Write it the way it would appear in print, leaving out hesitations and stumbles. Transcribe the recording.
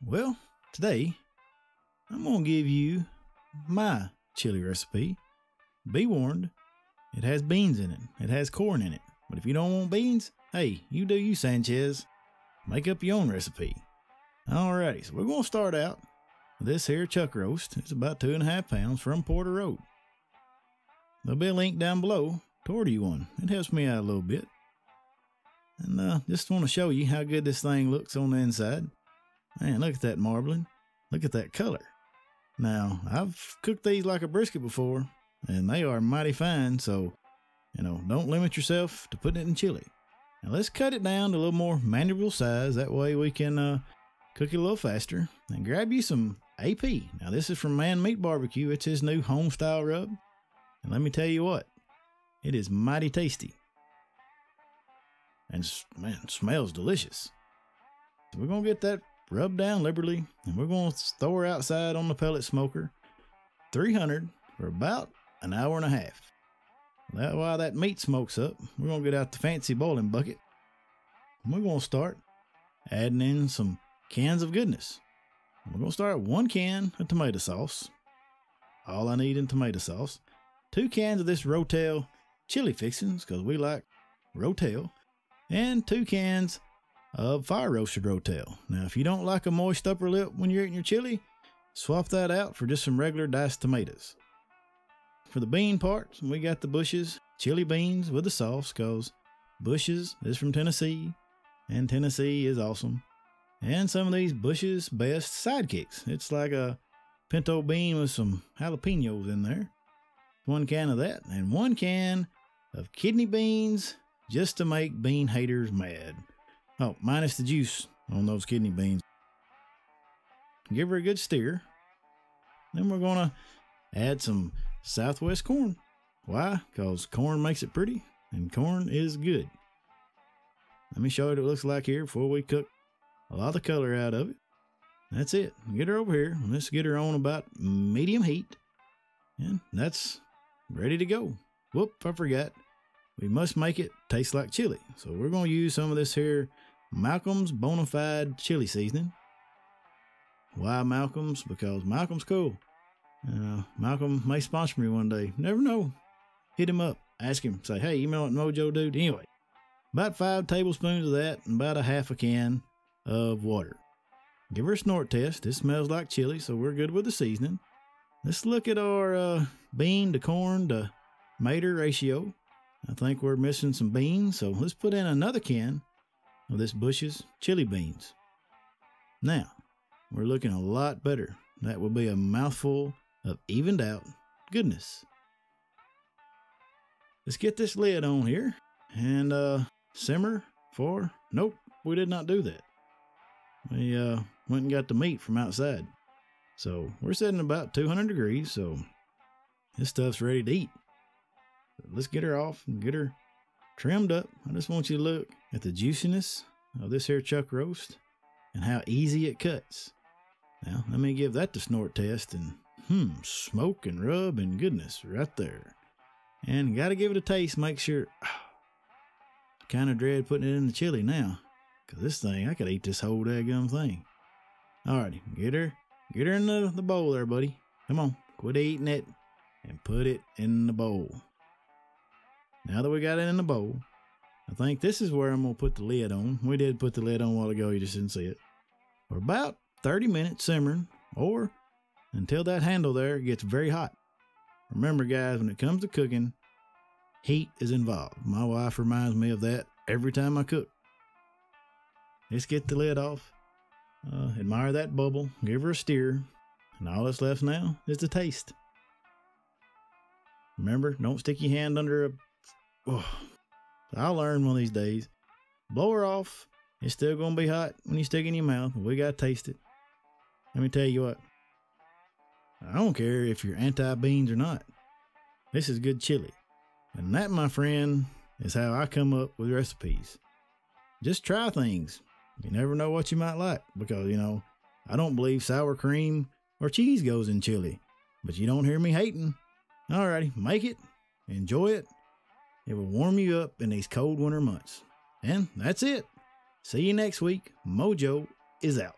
Well, today I'm going to give you my chili recipe. Be warned, it has beans in it. It has corn in it. But if you don't want beans, hey, you do you, Sanchez. Make up your own recipe. Alrighty, so we're going to start out with this here chuck roast. It's about 2.5 pounds from Porter Road. There'll be a link down below to order you one. It helps me out a little bit. And just want to show you how good this thing looks on the inside. Man, look at that marbling. Look at that color. Now, I've cooked these like a brisket before, and they are mighty fine, so, don't limit yourself to putting it in chili. Now, let's cut it down to a little more manageable size. That way we can cook it a little faster. And grab you some AP. Now, this is from Man Meat Barbecue. It's his new home-style rub. And let me tell you what, it is mighty tasty. And, man, it smells delicious. So we're going to get that rubbed down liberally, and we're going to throw her outside on the pellet smoker, 300 for about an hour and a half. While that meat smokes up, we're going to get out the fancy boiling bucket. And we're going to start adding in some cans of goodness. We're going to start with 1 can of tomato sauce. All I need in tomato sauce. 2 cans of this Rotel chili fixings, because we like Rotel. And 2 cans of fire roasted Rotel. Now, if you don't like a moist upper lip when you're eating your chili, swap that out for just some regular diced tomatoes. For the bean part, we got the Bush's chili beans with the sauce, because Bush's is from Tennessee, and Tennessee is awesome. And some of these Bush's best sidekicks. It's like a pinto bean with some jalapenos in there. 1 can of that, and 1 can of kidney beans, just to make bean haters mad. Oh, minus the juice on those kidney beans. Give her a good stir. Then we're going to add some Southwest corn. Why? Because corn makes it pretty, and corn is good. Let me show you what it looks like here before we cook a lot of the color out of it. That's it. Get her over here. Let's get her on about medium heat. And that's ready to go. Whoop, I forgot. We must make it taste like chili. So we're going to use some of this here Malcolm's Bonafide chili seasoning. Why Malcolm's? Because Malcolm's cool. Malcolm may sponsor me one day. Never know. Hit him up. Ask him. Say, hey, you know what Mojo dude? Anyway, about 5 tablespoons of that and about a half a can of water. Give her a snort test. This smells like chili, so we're good with the seasoning. Let's look at our bean to corn to tomato ratio. I think we're missing some beans, so let's put in another can of this Bush's chili beans. Now, we're looking a lot better. That will be a mouthful of evened out goodness. Let's get this lid on here and simmer for... Nope, we did not do that. We went and got the meat from outside. So we're setting about 200 degrees, so this stuff's ready to eat. Let's get her off and get her trimmed up. I just want you to look at the juiciness of this here chuck roast and how easy it cuts. Now, let me give that the snort test, and smoke and rub and goodness right there. And got to give it a taste, make sure. I kind of dread putting it in the chili now, because this thing, I could eat this whole daggum thing. Alrighty, get her in the bowl there, buddy. Come on, quit eating it and put it in the bowl. Now that we got it in the bowl, I think this is where I'm going to put the lid on. We did put the lid on a while ago, you just didn't see it. For about 30 minutes simmering, or until that handle there gets very hot. Remember, guys, when it comes to cooking, heat is involved. My wife reminds me of that every time I cook. Let's get the lid off. Admire that bubble. Give her a stir. And all that's left now is the taste. Remember, don't stick your hand under a... Oh, I'll learn one of these days. Blow her off. It's still going to be hot when you stick it in your mouth, but we got to taste it. Let me tell you what. I don't care if you're anti-beans or not. This is good chili. And that, my friend, is how I come up with recipes. Just try things. You never know what you might like, because, I don't believe sour cream or cheese goes in chili. But you don't hear me hating. Alrighty, make it. Enjoy it. It will warm you up in these cold winter months. And that's it. See you next week. Mojo is out.